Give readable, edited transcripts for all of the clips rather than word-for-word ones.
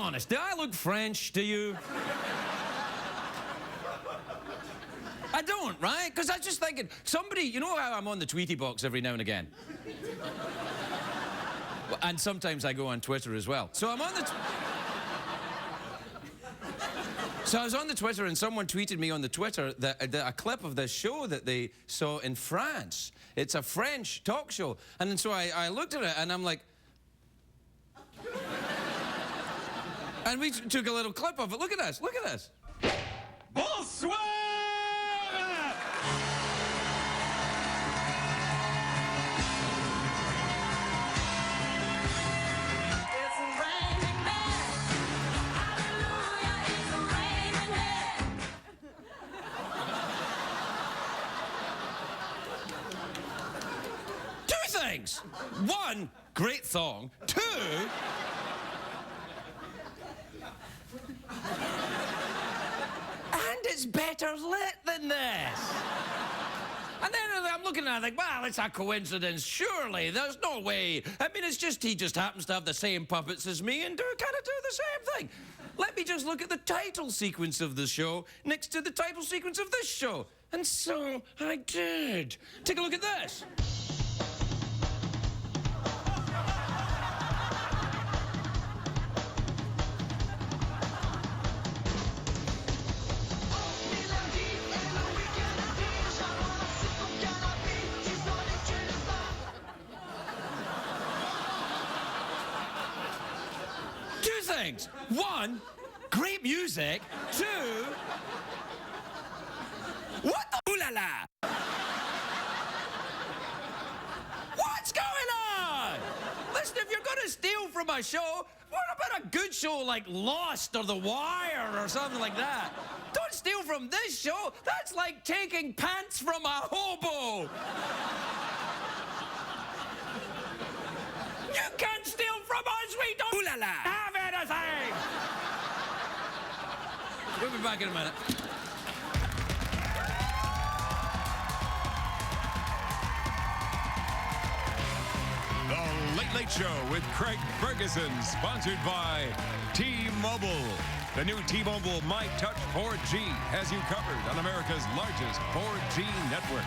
honest, do I look French to you? I don't, right? Because I was just thinking, somebody, you know how I'm on the Tweety box every now and again? And sometimes I go on Twitter as well. So I'm on the... So I was on the Twitter and someone tweeted me on the Twitter that a clip of this show that they saw in France. It's a French talk show. And then so I looked at it and I'm like... And we took a little clip of it. Look at this, look at this. Bonsoir! Things. One, great song. Two, and it's better lit than this. And then I'm looking at it, I think, well, it's a coincidence. Surely, there's no way. I mean, it's just he just happens to have the same puppets as me and kind of do the same thing. Let me just look at the title sequence of the show next to the title sequence of this show. And so I did. Take a look at this. Things. One, great music. Two, what the ooh la la? What's going on? Listen, if you're gonna steal from a show, what about a good show like Lost or The Wire or something like that? Don't steal from this show. That's like taking pants from a hobo. You can't steal from us. We don't ooh la la. Have anything. We'll be back in a minute. The Late Late Show with Craig Ferguson, sponsored by T-Mobile. The new T-Mobile My Touch 4G has you covered on America's largest 4G network.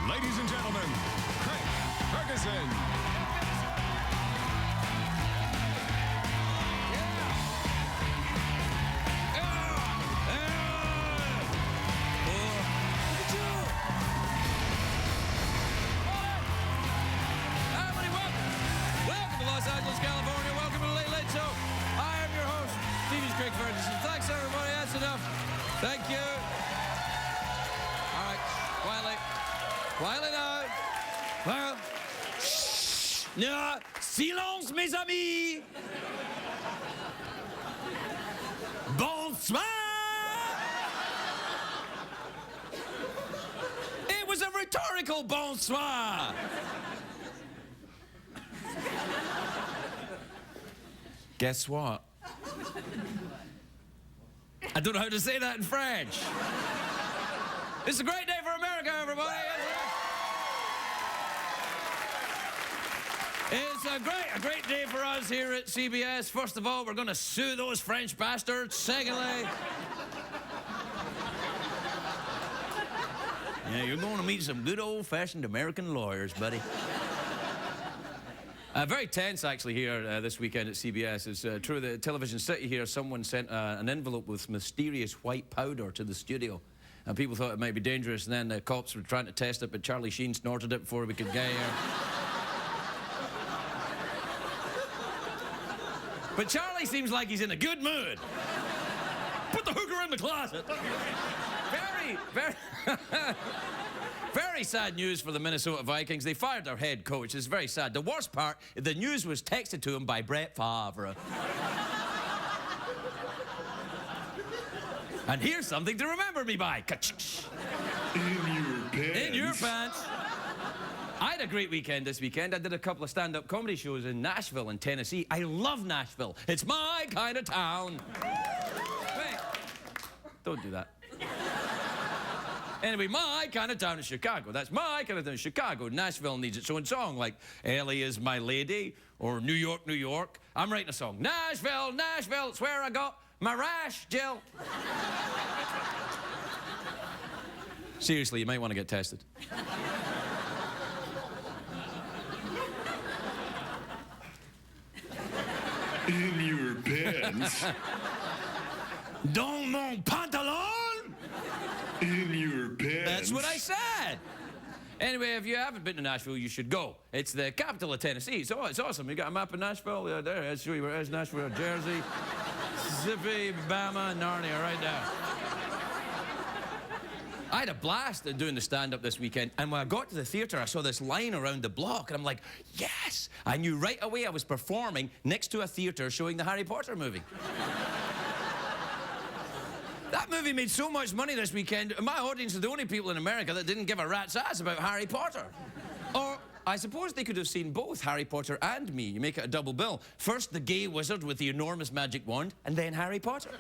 Ladies and gentlemen, Craig Ferguson. Welcome to Los Angeles, California. Welcome to the Late Late Show. I am your host, TV's Craig Ferguson. Thanks, everybody. That's enough. Thank you. All right, quietly. Quietly now. Well, shh. No, silence, mes amis. Bonsoir. It was a rhetorical bonsoir. Guess what? I don't know how to say that in French. It's a great day for America, everybody. It's a great day for us here at CBS. First of all, we're going to sue those French bastards. Secondly, yeah, you're going to meet some good old-fashioned American lawyers, buddy. Very tense, actually, here this weekend at CBS. It's true that Television City here, someone sent an envelope with mysterious white powder to the studio. And people thought it might be dangerous, and then the cops were trying to test it, but Charlie Sheen snorted it before we could get here. But Charlie seems like he's in a good mood. Put the hooker in the closet. Very very sad news for the Minnesota Vikings. They fired their head coach. It's very sad. The worst part, the news was texted to him by Brett Favre. And here's something to remember me by. In your pants. In your pants. I had a great weekend this weekend. I did a couple of stand-up comedy shows in Nashville and Tennessee. I love Nashville. It's my kind of town. Wait. Don't do that. Anyway, my kind of town is Chicago. That's my kind of town, Chicago. Nashville needs its own song, like Ellie is my lady, or New York, New York. I'm writing a song. Nashville, Nashville, it's where I got my rash, Jill. Seriously, you might want to get tested. In your pants. Dans mon pantalon? In your pants. That's what I said. Anyway, if you haven't been to Nashville, you should go. It's the capital of Tennessee. So it's awesome. You got a map of Nashville? Yeah, there. Let's show you where it is. Nashville, Jersey, Mississippi, Bama, Narnia, right there. I had a blast at doing the stand-up this weekend, and when I got to the theatre, I saw this line around the block, and I'm like, yes! I knew right away I was performing next to a theatre showing the Harry Potter movie. That movie made so much money this weekend, my audience are the only people in America that didn't give a rat's ass about Harry Potter. Or, I suppose they could have seen both Harry Potter and me. You make it a double bill. First, the gay wizard with the enormous magic wand, and then Harry Potter.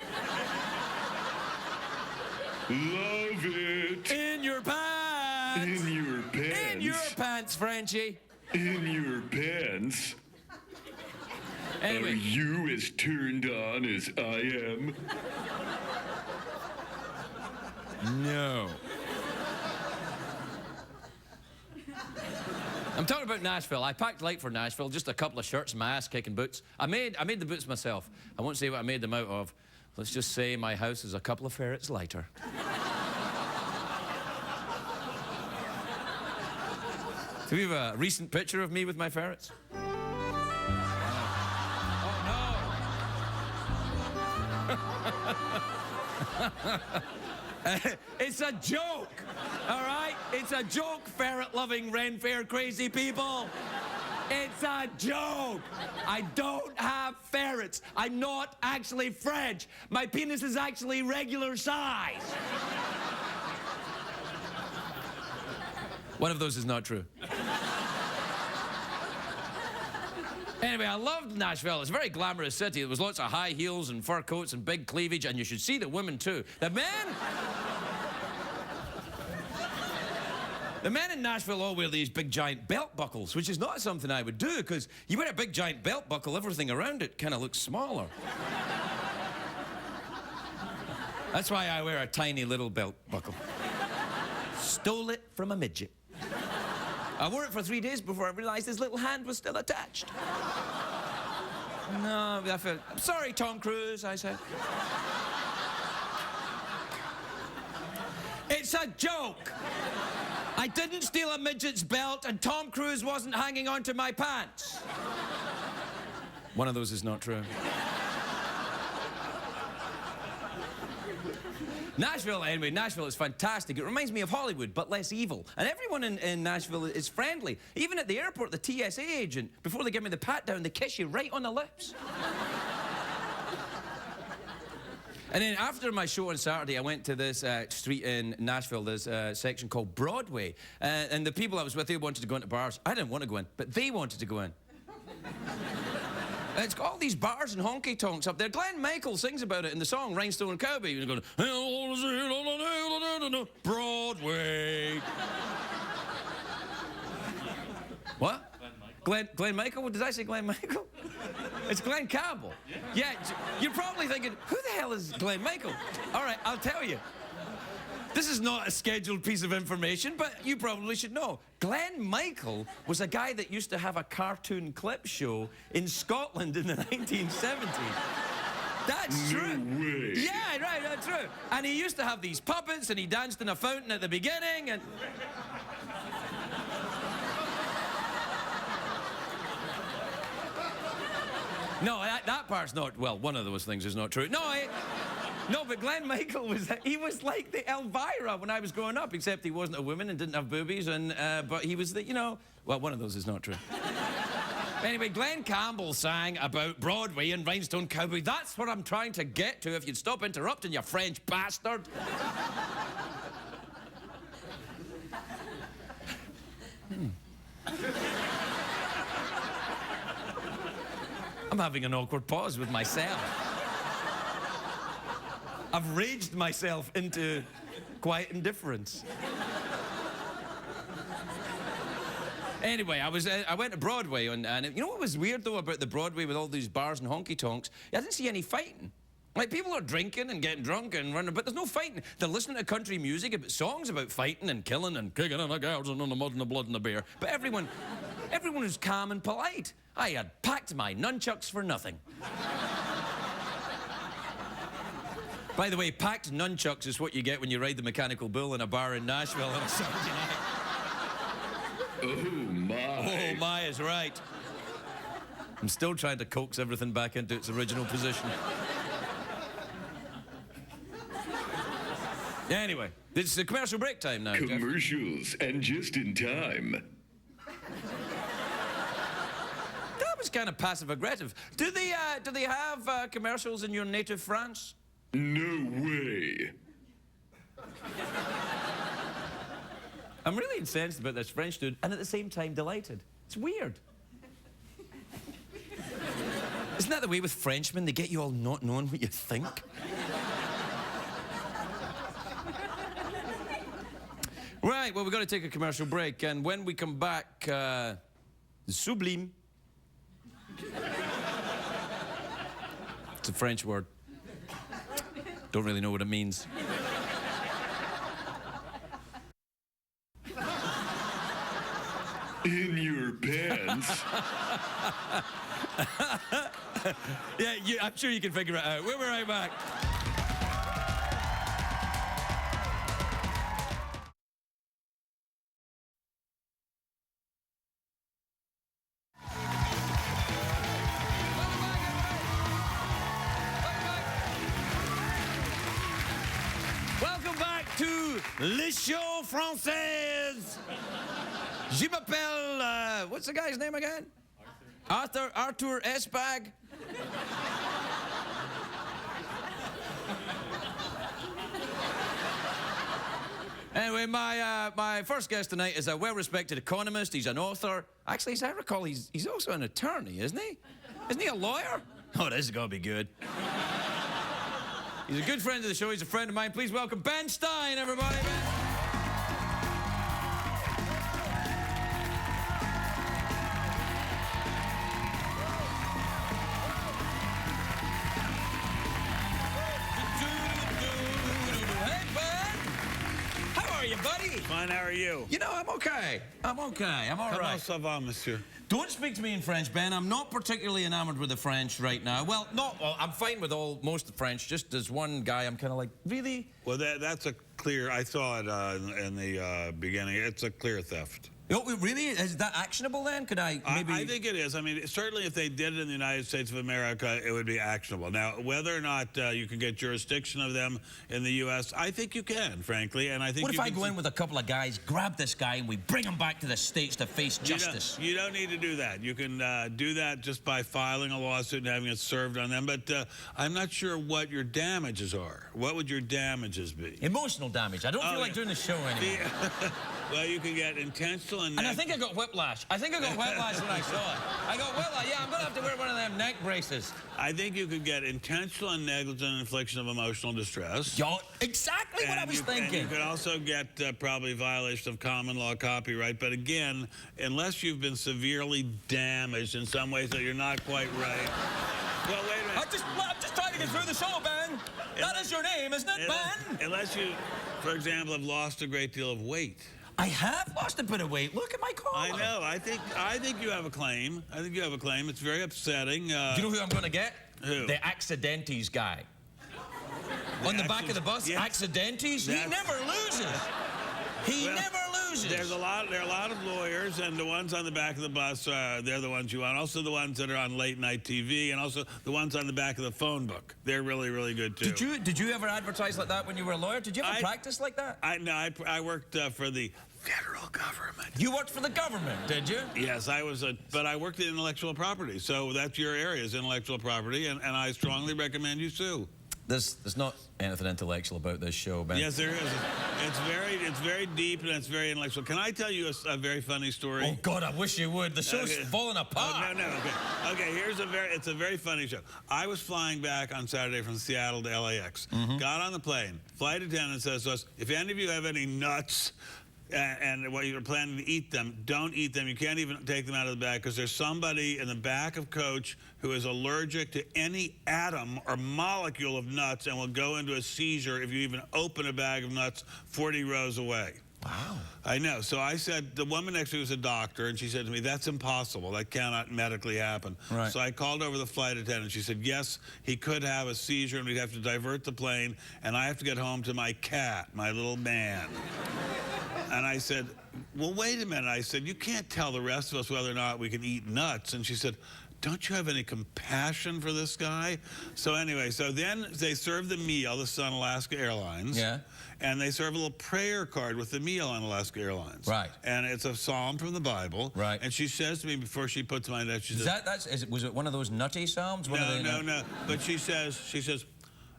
Love it. In your pants! In your pants. In your pants, Frenchie. In your pants. Anyway. Are you as turned on as I am? No. I'm talking about Nashville. I packed light for Nashville, just a couple of shirts, my ass-kicking boots. I made the boots myself. I won't say what I made them out of. Let's just say my house is a couple of ferrets lighter. Do we have a recent picture of me with my ferrets? It's a joke, all right? It's a joke, ferret-loving, Ren-Fair crazy people. It's a joke. I don't have ferrets. I'm not actually French. My penis is actually regular size. One of those is not true. Anyway, I loved Nashville. It's a very glamorous city. There was lots of high heels and fur coats and big cleavage, and you should see the women, too. The men in Nashville all wear these big, giant belt buckles, which is not something I would do, because you wear a big, giant belt buckle, everything around it kind of looks smaller. That's why I wear a tiny little belt buckle. Stole it from a midget. I wore it for 3 days before I realized his little hand was still attached. No, I felt... I'm sorry, Tom Cruise, I said. It's a joke. I didn't steal a midget's belt, and Tom Cruise wasn't hanging onto my pants. One of those is not true. Nashville, anyway, Nashville is fantastic. It reminds me of Hollywood, but less evil. And everyone in Nashville is friendly. Even at the airport, the TSA agent, before they give me the pat down, they kiss you right on the lips. And then after my show on Saturday, I went to this street in Nashville, this section called Broadway. And the people I was with, they wanted to go into bars. I didn't want to go in, but they wanted to go in. It's got all these bars and honky-tonks up there. Glenn Michael sings about it in the song Rhinestone Cowboy. He's going, Broadway. What? Glenn Michael? Did I say Glenn Michael? It's Glenn Campbell. Yeah, you're probably thinking, who the hell is Glenn Michael? All right, I'll tell you. This is not a scheduled piece of information, but you probably should know. Glenn Michael was a guy that used to have a cartoon clip show in Scotland in the 1970s. That's true. No way. Yeah, right, that's true. And he used to have these puppets, and he danced in a fountain at the beginning, and... No, that part's not... Well, one of those things is not true. No, No, but Glenn Michael he was like the Elvira when I was growing up, except he wasn't a woman and didn't have boobies, and but he was the, you know, well, one of those is not true. Anyway, Glenn Campbell sang about Broadway and Rhinestone Cowboy. That's what I'm trying to get to, if you'd stop interrupting, you French bastard. I'm having an awkward pause with myself. I've raged myself into quiet indifference. Anyway, I went to Broadway, and you know what was weird, though, about the Broadway with all these bars and honky-tonks? I didn't see any fighting. Like, people are drinking and getting drunk and running, but there's no fighting. They're listening to country music, about songs about fighting and killing and kicking on the girls and on the mud and the blood and the beer. But everyone was calm and polite. I had packed my nunchucks for nothing. By the way, packed nunchucks is what you get when you ride the mechanical bull in a bar in Nashville on a Saturday night. Oh, my. Oh, my is right. I'm still trying to coax everything back into its original position. Anyway, it's the commercial break time now, Jeff. Commercials, and just in time. That was kind of passive-aggressive. Do they have commercials in your native France? No way. I'm really incensed about this French dude, and at the same time delighted. It's weird. Isn't that the way with Frenchmen? They get you all not knowing what you think. Right, well, we've got to take a commercial break, and when we come back, sublime. It's a French word. Don't really know what it means. In your pants. Yeah, I'm sure you can figure it out. We'll be right back. Welcome back to Le Show Française. Je m'appelle, what's the guy's name again? Arthur S-Bag. Anyway, my first guest tonight is a well-respected economist. He's an author. Actually, as I recall, he's also an attorney, isn't he? Isn't he a lawyer? Oh, this is gonna be good. He's a good friend of the show. He's a friend of mine. Please welcome Ben Stein, everybody. Buddy. Fine, how are you? You know, I'm okay. I'm all right. Comment ça va, monsieur? Don't speak to me in French, Ben. I'm not particularly enamored with the French right now. Well, I'm fine with most of the French. Just as one guy, I'm kind of like, really? Well, that's a clear, I saw it in the beginning. It's a clear theft. Oh, really? Is that actionable then? Could I maybe... I think it is. I mean, certainly if they did it in the United States of America, it would be actionable. Now, whether or not you can get jurisdiction of them in the U.S., I think you can, frankly, and I think What if I go in with a couple of guys, grab this guy, and we bring him back to the States to face justice? You don't need to do that. You can do that just by filing a lawsuit and having it served on them, but I'm not sure what your damages are. What would your damages be? Emotional damage. I don't feel like doing the show anymore. Well, you can get intentional and I think I got whiplash. I think I got whiplash when I saw it. I got whiplash. Yeah, I'm going to have to wear one of them neck braces. I think you could get intentional and negligent infliction of emotional distress. Yo, exactly what I was thinking. And you could also get probably violation of common law copyright. But again, unless you've been severely damaged in some ways that you're not quite right. Well, wait a minute. I'm just trying to get through the show, Ben. That is your name, isn't it, Ben? Unless you, for example, have lost a great deal of weight. I have lost a bit of weight. Look at my collar. I know. I think you have a claim. I think you have a claim. It's very upsetting. Do you know who I'm going to get? Who? The Accidentes guy. On the back of the bus, yes. Accidentes. He never loses. He never loses. houses. There are a lot of lawyers, and the ones on the back of the bus, they're the ones you want. Also the ones that are on late night TV, and also the ones on the back of the phone book. They're really, really good too. Did you ever advertise like that when you were a lawyer? Did you ever practice like that? I worked for the federal government. You worked for the government, did you? Yes, but I worked in intellectual property, so that's your area is intellectual property, and I strongly recommend you sue. There's not anything intellectual about this show, Ben. Yes, there is. It's very deep and it's very intellectual. Can I tell you a very funny story? Oh God, I wish you would. The show's falling apart. Oh, no, okay. It's a very funny show. I was flying back on Saturday from Seattle to LAX. Got on the plane. Flight attendant says to us, "If any of you have any nuts, and what you're planning to eat them, don't eat them. You can't even take them out of the bag because there's somebody in the back of coach who is allergic to any atom or molecule of nuts and will go into a seizure if you even open a bag of nuts 40 rows away." Wow. I know. So I said, the woman next to me was a doctor, and she said to me, "That's impossible. That cannot medically happen." Right. So I called over the flight attendant. She said, "Yes, he could have a seizure, and we'd have to divert the plane, and I have to get home to my cat, my little man." And I said, "Well, wait a minute." I said, "You can't tell the rest of us whether or not we can eat nuts." And she said, "Don't you have any compassion for this guy?" So anyway, so then they serve the meal. This is on Alaska Airlines. Yeah. And they serve a little prayer card with the meal on Alaska Airlines. Right. And it's a psalm from the Bible. Right. And she says to me before she puts mine down, she says, was it one of those nutty psalms? No. But she says,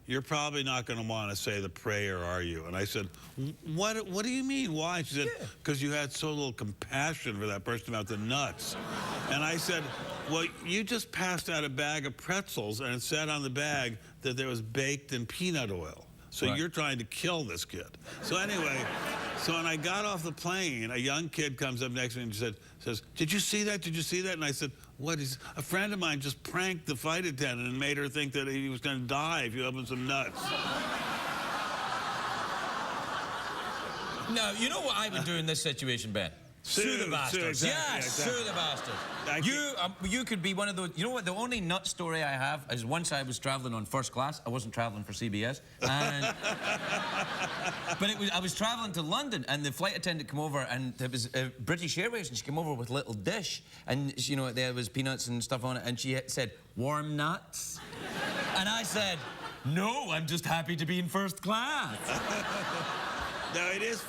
"You're probably not going to want to say the prayer, are you?" And I said, What do you mean? Why? She said, "Because you had so little compassion for that person about the nuts." And I said, "Well, you just passed out a bag of pretzels, and it said on the bag that there was baked in peanut oil. So you're trying to kill this kid." So anyway, so when I got off the plane, a young kid comes up next to me and says, "Did you see that? Did you see that?" And I said, "What is?" A friend of mine just pranked the flight attendant and made her think that he was going to die if you opened some nuts. No, you know what I would do in this situation, Ben? Sue the bastards. Exactly, Sue the bastards. You could be one of those. You know what? The only nut story I have is once I was traveling on first class. I wasn't traveling for CBS, and but I was traveling to London, and the flight attendant came over, and it was British Airways, and she came over with a little dish, and there was peanuts and stuff on it, and she said, "Warm nuts," and I said, "No, I'm just happy to be in first class." No, it's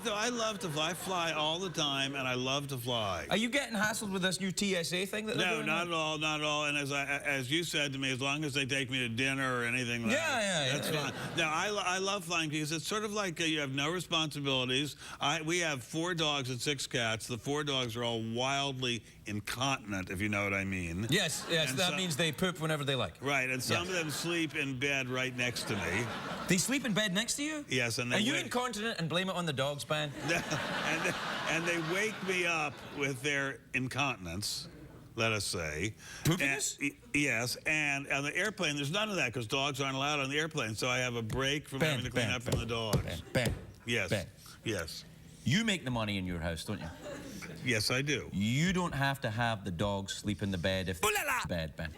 though, I love to fly. I fly all the time, and I love to fly. Are you getting hassled with this new TSA thing that they're doing? No, not at all. And as you said to me, as long as they take me to dinner or anything like that, that's fine. No, I love flying because it's sort of like you have no responsibilities. We have 4 dogs and 6 cats. The 4 dogs are all wildly incontinent, if you know what I mean. Yes, and that means they poop whenever they like. Right, and some of them sleep in bed right next to me. They sleep in bed next to you? Yes, and they Are you incontinent and blame it on the dogs, Ben? and they wake me up with their incontinence, let us say. Poopiness? Yes, and on the airplane, there's none of that because dogs aren't allowed on the airplane, so I have a break from having to clean up from the dogs. Ben. Yes. Ben. Yes. You make the money in your house, don't you? Yes, I do. You don't have to have the dogs sleep in the bed if they're in bed, Ben.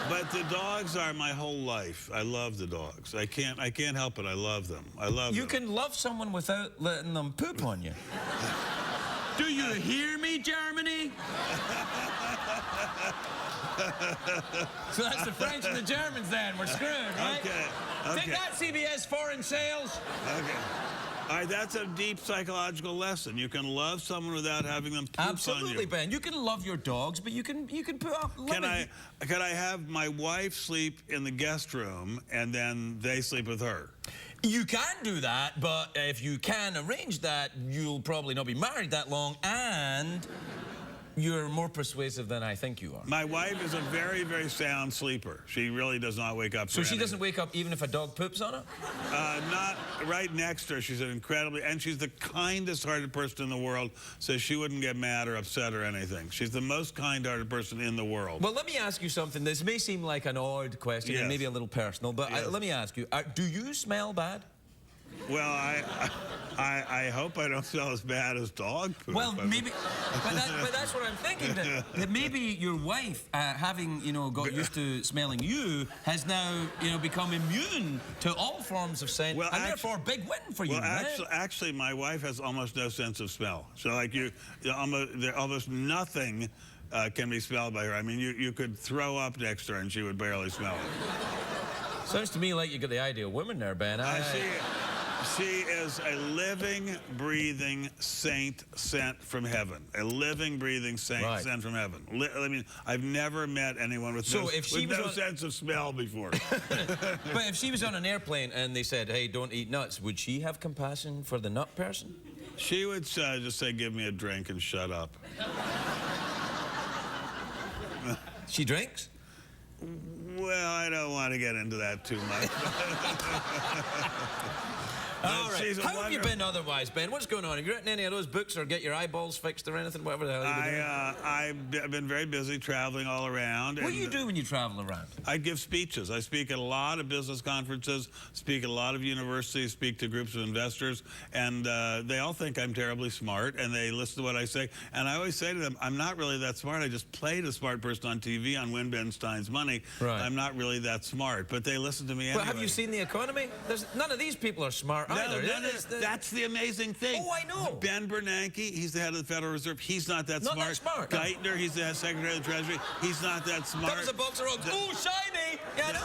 But the dogs are my whole life. I love the dogs. I can't help it. I love them. I love them. You can love someone without letting them poop on you. Do you hear me, Germany? So that's the French and the Germans then. We're screwed, right? Okay. Take that, CBS Foreign Sales. Okay. All right, that's a deep psychological lesson. You can love someone without having them poop Absolutely, on you. Ben. You can love your dogs, but you can put up. Can I have my wife sleep in the guest room and then they sleep with her? You can do that, but if you can arrange that, you'll probably not be married that long, and you're more persuasive than I think you are. My wife is a very, very sound sleeper. She really does not wake up. So she doesn't wake up even if a dog poops on her? Not right next to her. She's and she's the kindest-hearted person in the world, so she wouldn't get mad or upset or anything. She's the most kind-hearted person in the world. Well, let me ask you something. This may seem like an odd question and maybe a little personal, but let me ask you, do you smell bad? Well, I hope I don't smell as bad as dog poop. Well, maybe, but that's what I'm thinking. That maybe your wife, having got used to smelling you, has now become immune to all forms of scent, Well, and therefore big win for you. Well, right? actually, my wife has almost no sense of smell. So, like almost nothing can be smelled by her. I mean, you could throw up next to her and she would barely smell it. Sounds to me like you got the ideal woman there, Ben. She is a living, breathing saint sent from heaven. A living, breathing saint sent from heaven. I mean, I've never met anyone with no sense of smell before. But if she was on an airplane and they said, hey, don't eat nuts, would she have compassion for the nut person? She would just say, give me a drink and shut up. She drinks? Well, I don't want to get into that too much. All right. How have you been otherwise, Ben? What's going on? Have you written any of those books or get your eyeballs fixed or anything? Whatever the hell you've been doing? I've been very busy traveling all around. What do you do when you travel around? I give speeches. I speak at a lot of business conferences, speak at a lot of universities, speak to groups of investors, and they all think I'm terribly smart, and they listen to what I say. And I always say to them, I'm not really that smart. I just played a smart person on TV on Win Ben Stein's Money. Right. I'm not really that smart, but they listen to me anyway. Well, have you seen the economy? None of these people are smart either. That's the amazing thing. Oh, I know. Ben Bernanke, he's the head of the Federal Reserve. He's not that smart. Not that smart. Geithner, he's the Secretary of the Treasury. He's not that smart. That was a box of rocks. Oh, shiny! Yeah, I know.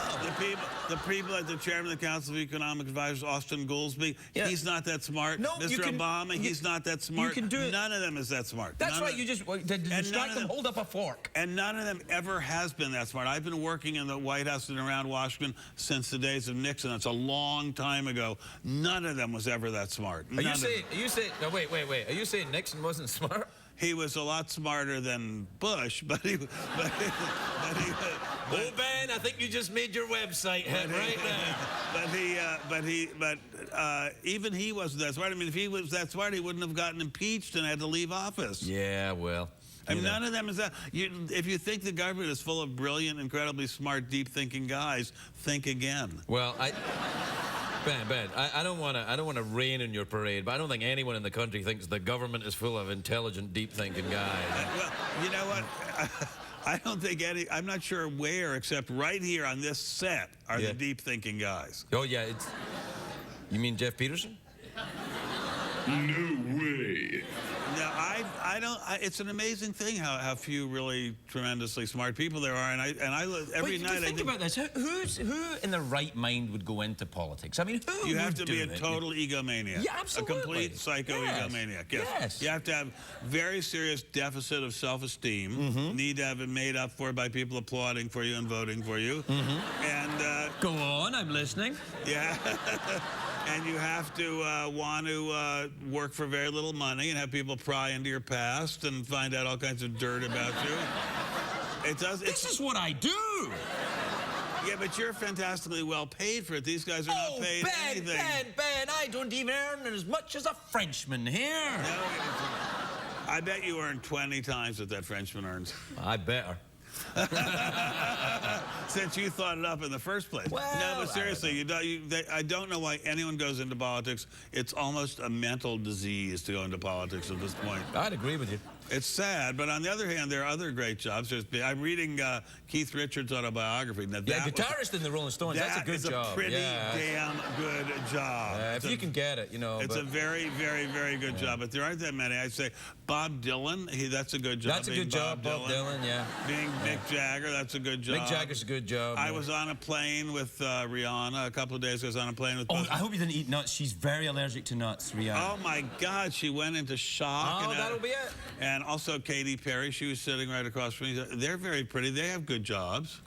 The people at the chairman of the Council of Economic Advisors, Austin Goolsbee, he's not that smart. No, Mr. Obama, he's not that smart. You can do it. None of them is that smart. That's right. You just to distract them, hold up a fork. And none of them ever has been that smart. I've been working in the White House and around Washington since the days of Nixon. That's a long time ago. None of them was ever that smart. Are you saying? No, wait. Are you saying Nixon wasn't smart? He was a lot smarter than Bush, but he. Oh, Ben, I think you just made your website hit right now. Even he wasn't that smart. I mean, if he was that smart, he wouldn't have gotten impeached and had to leave office. Yeah, well. I mean, none of them is that. If you think the government is full of brilliant, incredibly smart, deep-thinking guys, think again. Well, Ben, I don't want to rain in your parade, but I don't think anyone in the country thinks the government is full of intelligent, deep-thinking guys. Well, you know what? I don't think I'm not sure where, except right here on this set, are the deep-thinking guys. Oh, yeah. You mean Jeff Peterson? No way. Now, I don't. It's an amazing thing how few really tremendously smart people there are, and I every night. Think about this. Who in their right mind would go into politics? I mean, who? You have to be a total egomaniac. Yeah, absolutely. A complete psycho-egomaniac. Yes. You have to have very serious deficit of self-esteem. Mm-hmm. Need to have it made up for by people applauding for you and voting for you. Mm-hmm. And go on, I'm listening. Yeah. And you have to want to work for very little money and have people pry into your past and find out all kinds of dirt about you. This is what I do. Yeah, but you're fantastically well paid for it. These guys are not paid anything. Ben, I don't even earn as much as a Frenchman here. No, I bet you earn 20 times what that Frenchman earns. I better. Since you thought it up in the first place. Well, no, but seriously, I don't know why anyone goes into politics. It's almost a mental disease to go into politics at this point. I'd agree with you. It's sad, but on the other hand, there are other great jobs. I'm reading Keith Richards' autobiography. Now, guitarist in the Rolling Stones. That's a good job. That's a pretty damn good job. If you can get it, It's a very, very, very good job. But there aren't that many. I'd say Bob Dylan. That's a good job. That's a good job, Bob Dylan. Yeah. Being Mick Jagger. That's a good job. Mick Jagger's a good job. I was on a plane with Rihanna a couple of days ago. I was on a plane with. Oh, I hope you didn't eat nuts. She's very allergic to nuts, Rihanna. Oh my God, she went into shock. Oh, that'll be it. And also Katy Perry, she was sitting right across from me. They're very pretty. They have good jobs.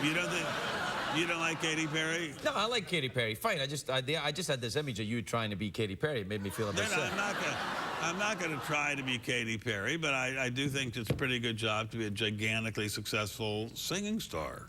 You don't like Katy Perry? No, I like Katy Perry. Fine. I just had this image of you trying to be Katy Perry. It made me feel a bit sick. I'm not going to try to be Katy Perry, but I do think it's a pretty good job to be a gigantically successful singing star.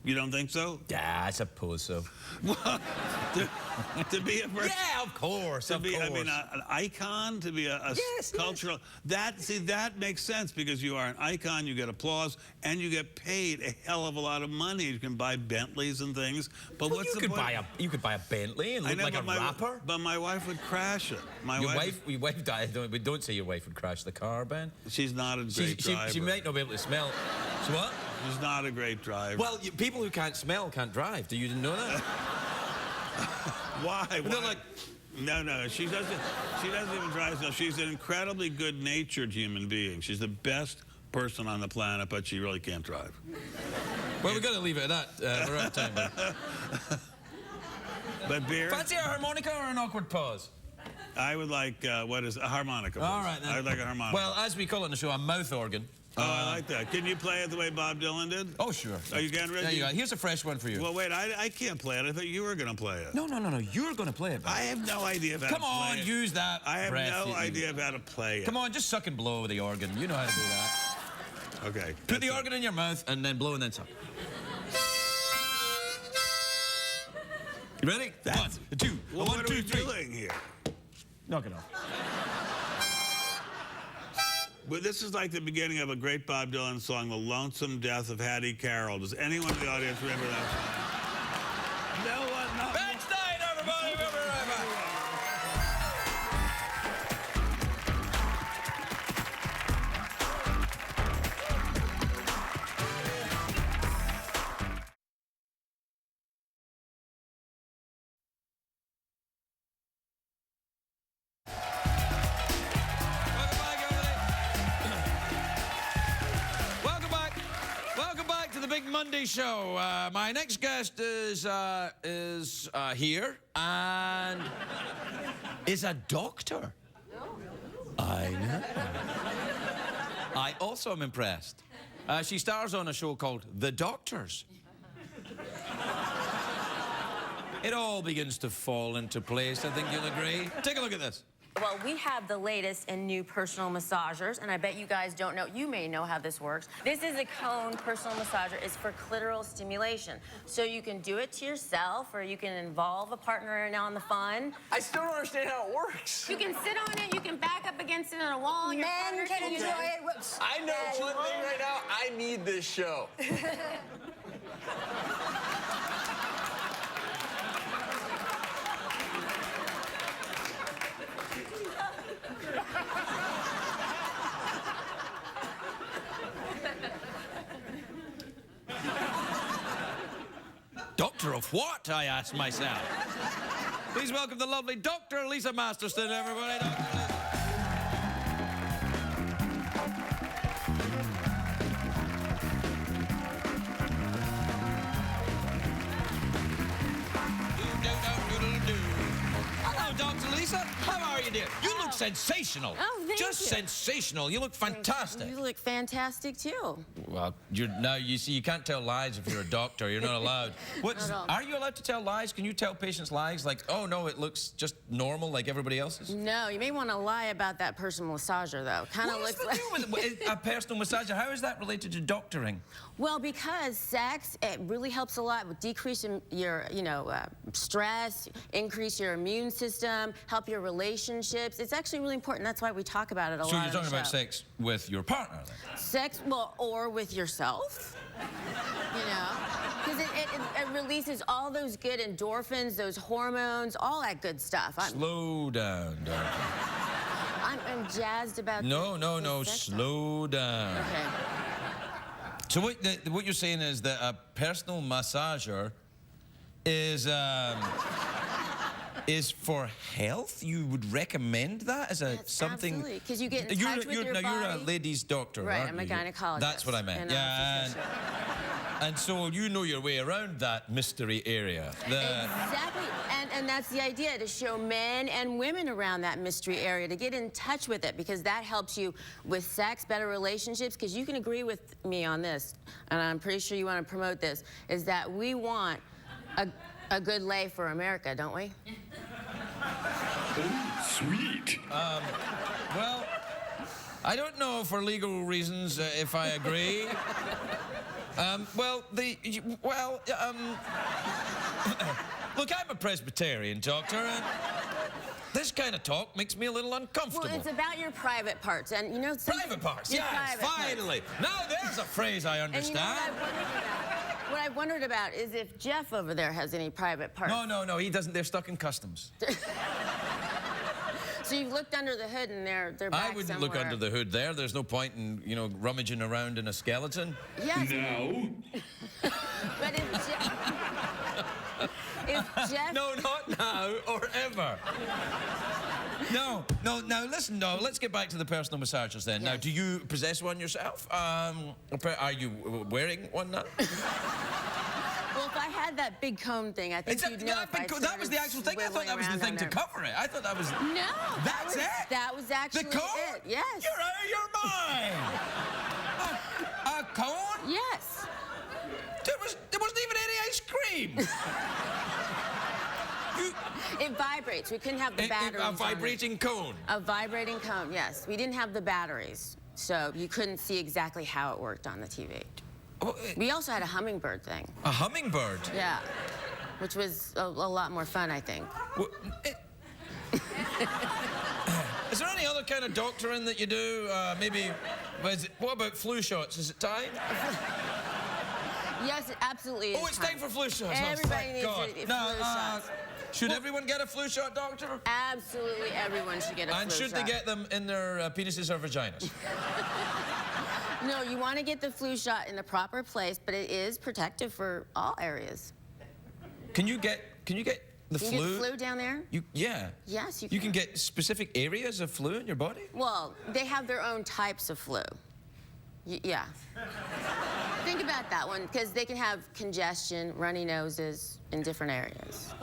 You don't think so? Yeah, I suppose so. to be a person, Yeah, of course, I mean, an icon, to be a cultural. Yes. That makes sense because you are an icon. You get applause, and you get paid a hell of a lot of money. You can buy Bentleys and things. But Well, what's you the could point? you could buy a Bentley and look like a rapper. But my wife would crash it. Your wife died. Don't say your wife would crash the car, Ben. She's not a great driver. She might not be able to smell. So what? She's not a great driver. Well, people who can't smell can't drive. Do you didn't know that? Why? They're like, No, she doesn't even drive. So she's an incredibly good-natured human being. She's the best person on the planet, but she really can't drive. well, we've got to leave it at that. We're out of time. But beer? Fancy a harmonica or an awkward pause? I would like, what is a harmonica? All right, then. I would like a harmonica. Well, as we call it in the show, a mouth organ. Oh, I like that. Can you play it the way Bob Dylan did? Oh, sure. Are you getting ready? There you go. Here's a fresh one for you. Well, wait, I can't play it. I thought you were going to play it. No. You're going to play it, Ben. I have no idea about Come on, use that I have breath. no idea of how to play it. Come on, just suck and blow with the organ. You know how to do that. Okay. Put the organ in your mouth and then blow and then suck. You ready? That's- 1, 2, Well, 1, what 2, are we 3. doing here? Knock it off. Well, this is like the beginning of a great Bob Dylan song, The Lonesome Death of Hattie Carroll. Does anyone in the audience remember that song? No one, no. Ben Stein, everybody. We'll be right back. Big Monday show. My next guest is here and is a doctor. I know. I also am impressed. She stars on a show called The Doctors. It all begins to fall into place, I think you'll agree. Take a look at this. Well, we have the latest and new personal massagers, and I bet you guys don't know. You may know how this works. This is a cone personal massager. It's for clitoral stimulation. So you can do it to yourself, or you can involve a partner in on the fun. I still don't understand how it works. You can sit on it. You can back up against it on a wall. And your Men partner can use enjoy it. it. Whoops. I know one thing right now. I need this show. Doctor of what, I asked myself. Please welcome the lovely Dr. Lisa Masterson, everybody. Dr. Lisa. Hello, Dr. Lisa. How are you, dear? You look sensational. Oh, thank Just you. sensational. You look fantastic. You look fantastic, too. Well, you see, you can't tell lies if you're a doctor. You're not allowed. Not at all. Are you allowed to tell lies? Can you tell patients lies? Like, oh, no, it looks just normal like everybody else's? No, you may want to lie about that personal massager, though. Kind of What does looks that like... do with a personal massager? How is that related to doctoring? Well, because sex, it really helps a lot with decreasing your, stress, increase your immune system, help your relationships. It's actually really important. That's why we talk about it a lot. So on you're the talking about show. sex with your partner, then? Sex, well, or with yourself. Because it releases all those good endorphins, those hormones, all that good stuff. Slow down, doctor. I'm jazzed about No, this sex stuff. slow down. Okay. So what you're saying is that a personal massager is for health? You would recommend that as a Yes, something? absolutely, 'cause you get in touch with your You're a body. ladies' doctor, Right, aren't I'm a you? gynecologist. That's what I meant. And Yeah, I'm and so you know your way around that mystery area. Exactly, and that's the idea, to show men and women around that mystery area, to get in touch with it, because that helps you with sex, better relationships, because you can agree with me on this, and I'm pretty sure you want to promote this, is that we want a good lay for America, don't we? Oh, sweet. Well, I don't know for legal reasons if I agree. Look, I'm a Presbyterian, Doctor, and this kind of talk makes me a little uncomfortable. Well, it's about your private parts, and you know... Private parts, Your yes, private finally. Now there's a phrase I And you know understand. what I wondered about is if Jeff over there has any private parts. No, he doesn't. They're stuck in customs. So you've looked under the hood and they're back I wouldn't somewhere. look under the hood there. There's no point in, you know, rummaging around in a skeleton. Yes. Now? But if Jeff... No, not now or ever. No, now listen, no, let's get back to the personal massagers then. Now, Yes. do you possess one yourself? Are you wearing one now? Well, if I had that big cone thing, I think you'd know if I that was the actual thing. I thought that was the thing to cover it. I thought that was... No. That's it? That was actually The cone? it. Yes. You're out of your mind. a cone? Yes. There wasn't even any ice cream. It vibrates. We couldn't have the batteries. A on it. vibrating cone. A vibrating cone, yes. We didn't have the batteries, so you couldn't see exactly how it worked on the TV. We also had a hummingbird thing. A hummingbird? Yeah, which was a lot more fun, I think. Is there any other kind of doctoring that you do? Maybe, what about flu shots? Is it time? Yes, it absolutely is. Oh, it's time for flu shots. Everybody oh, needs God. flu shots. Should everyone get a flu shot, doctor? Absolutely everyone should get a flu shot. And should they get them in their penises or vaginas? No, you want to get the flu shot in the proper place, but it is protective for all areas. Can you get the You flu? can get flu down there? Yeah. Yes, you You can get specific areas of flu in your body? Well, they have their own types of flu. Yeah. Think about that one, because they can have congestion, runny noses in different areas.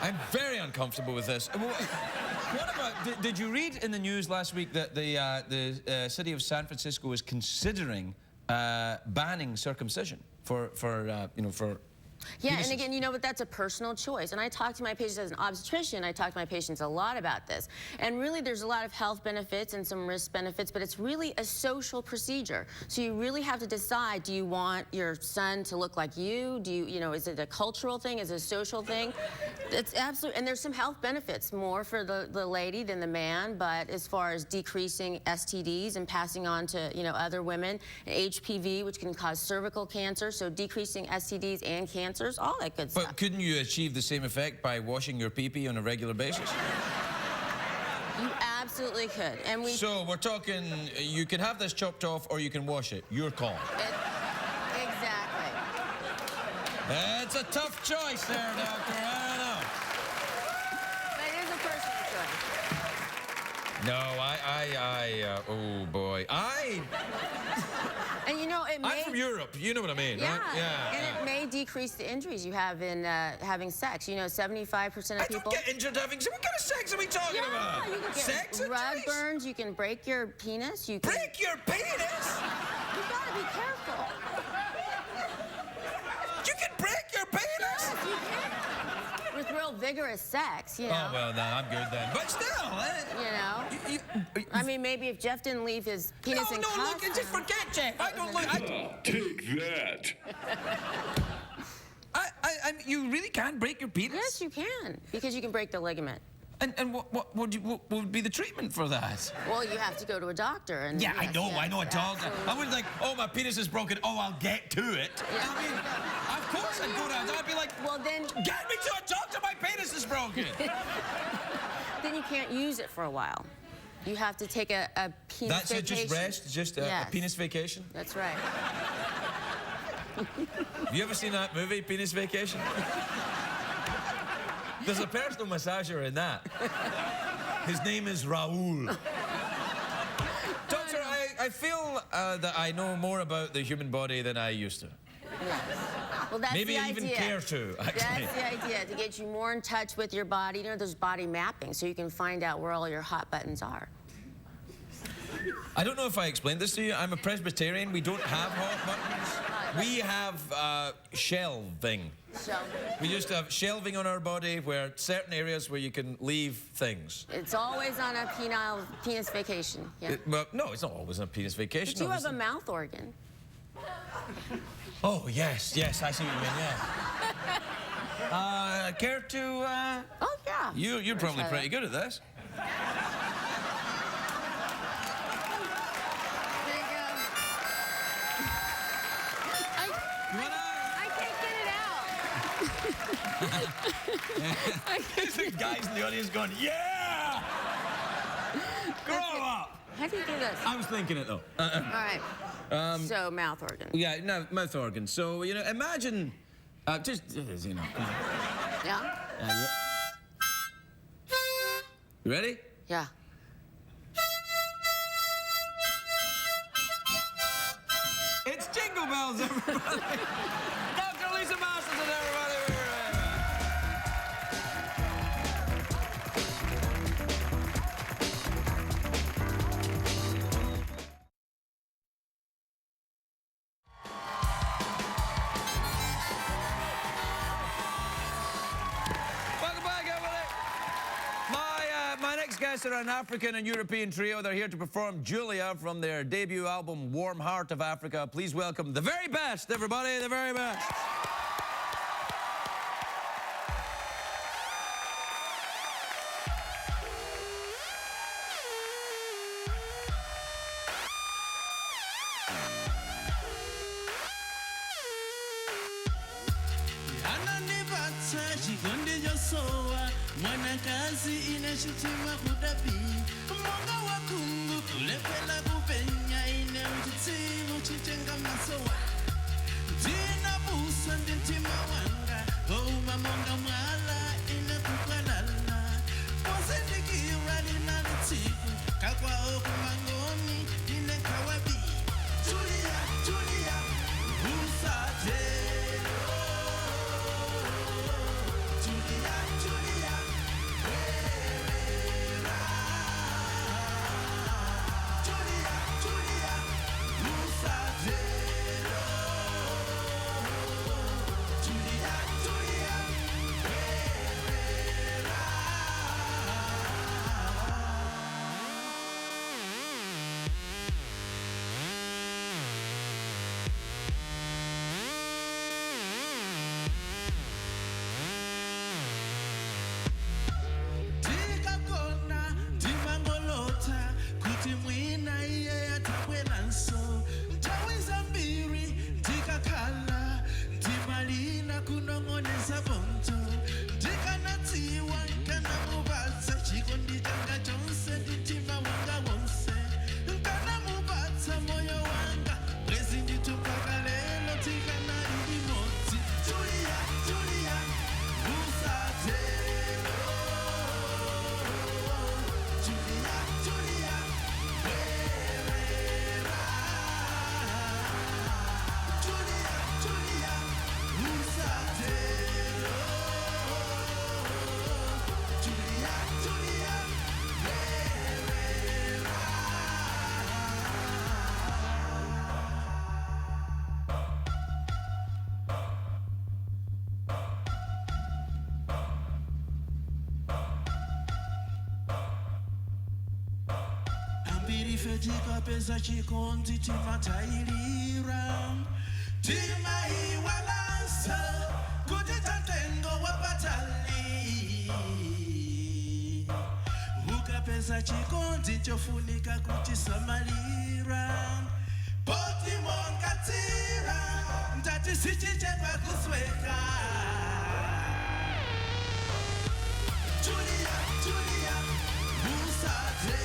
I'm very uncomfortable with this. What about, did you read in the news last week that the city of San Francisco is considering banning circumcision for Yeah, penises? and again, you know what, that's a personal choice. And I talk to my patients as an obstetrician, I talk to my patients a lot about this. And really, there's a lot of health benefits and some risk benefits, but it's really a social procedure. So you really have to decide, do you want your son to look like you? Do you know, is it a cultural thing? Is it a social thing? It's absolutely, and there's some health benefits, more for the lady than the man, but as far as decreasing STDs and passing on to, you know, other women, and HPV, which can cause cervical cancer, so decreasing STDs and cancers, all that good stuff. But couldn't you achieve the same effect by washing your pee-pee on a regular basis? You absolutely could. And we... So we're talking, you can have this chopped off or you can wash it. Your call. Exactly. It's a tough choice there, doctor. I don't know. But it is a personal choice. No, oh boy. And you know, it may... I'm from Europe. You know what I mean, Yeah, right? Yeah. and it may decrease the injuries you have in having sex. You know, 75% of I people... don't get injured having sex. What kind of sex are we talking about? you can get Sex rug injuries? burns, you can break your penis, you can... Break your penis? You gotta be careful. You can break your penis? Yes, you can. With real vigorous sex, you know. Oh, well, no, I'm good then. But still, You know. I mean, maybe if Jeff didn't leave his penis in no, cuffs... look, just forget Jeff. I don't look... Take that. You really can break your penis? Yes, you can, because you can break the ligament. And what would be the treatment for that? Well, you have to go to a doctor. And Yeah, yes, I know a doctor. absolutely. I wouldn't like, oh, my penis is broken. Oh, I'll get to it. Yeah. I mean, of course I'd go down there. I'd be like, Well, then... get me to a doctor. My penis is broken. Then you can't use it for a while. You have to take a penis That's it, vacation. just rest, just a Yes. penis vacation? That's right. Have you ever seen that movie, Penis Vacation? There's a personal massager in that. His name is Raoul. Doctor, I feel that I know more about the human body than I used to. Yes. Well, that's Maybe the I even idea. care to, actually. That's the idea, to get you more in touch with your body. You know, there's body mapping, so you can find out where all your hot buttons are. I don't know if I explained this to you. I'm a Presbyterian. We don't have hot buttons. We have shelving. Shelving. We used to have shelving on our body where certain areas where you can leave things. It's always on a penis vacation. Yeah. Well, no, it's not always on a penis vacation. But you have a mouth organ. Oh, yes, yes, I see what you mean, yeah. Care to... Oh, yeah. You're probably try pretty that. good at this. There you go. I can't get it out. The guys in the audience going, yeah! Grow up! How do you do this? I was thinking it, though. All right. So, mouth organ. Yeah, no, mouth organ. So, you know, imagine... just, you know... Yeah? Yeah. You ready? Yeah. It's Jingle Bells, everybody! Dr. Lisa Masterson, everybody! Welcome back, everybody! My next guests are an African and European trio. They're here to perform Julia from their debut album, Warm Heart of Africa. Please welcome the very best, everybody, the very best. Ananipatsa chikondi chosowa mwanakazi ine chitima kudabi monga wakungu kulepela kupenya ine mchitsimu chitenga masowa ndinabusa ndi mtima wanga ouma monga mwala ine kukwalala posindikira linali tsiku kakwao kumangoni ine kawabi Julia, Julia, usate Tika pesa chikondi timatailira timaiwalansa kuti tatengo wapatali ukapesa chikondi chofunika kuti samalira poti monkatira ndati sichichedwa kusweka Julia, Julia, usate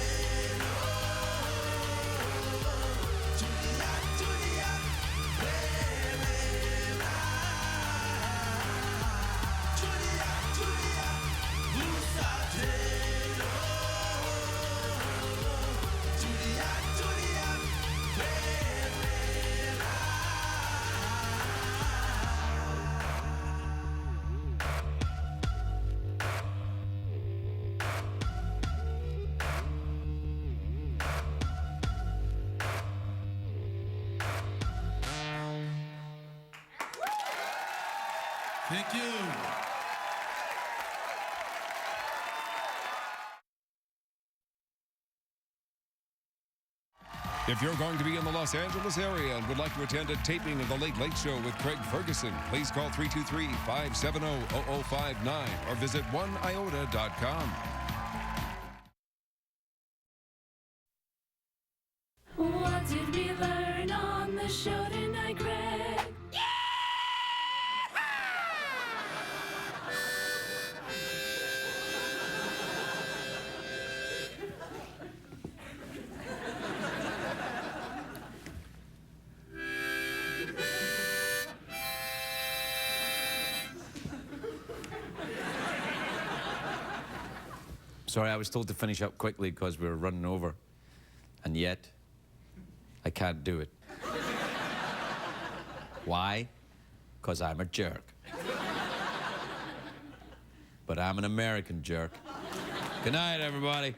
Thank you. If you're going to be in the Los Angeles area and would like to attend a taping of The Late Late Show with Craig Ferguson, please call 323-570-0059 or visit oneiota.com. What did we learn on the show tonight, Craig? Sorry, I was told to finish up quickly because we were running over. And yet, I can't do it. Why? Because I'm a jerk. But I'm an American jerk. Good night, everybody.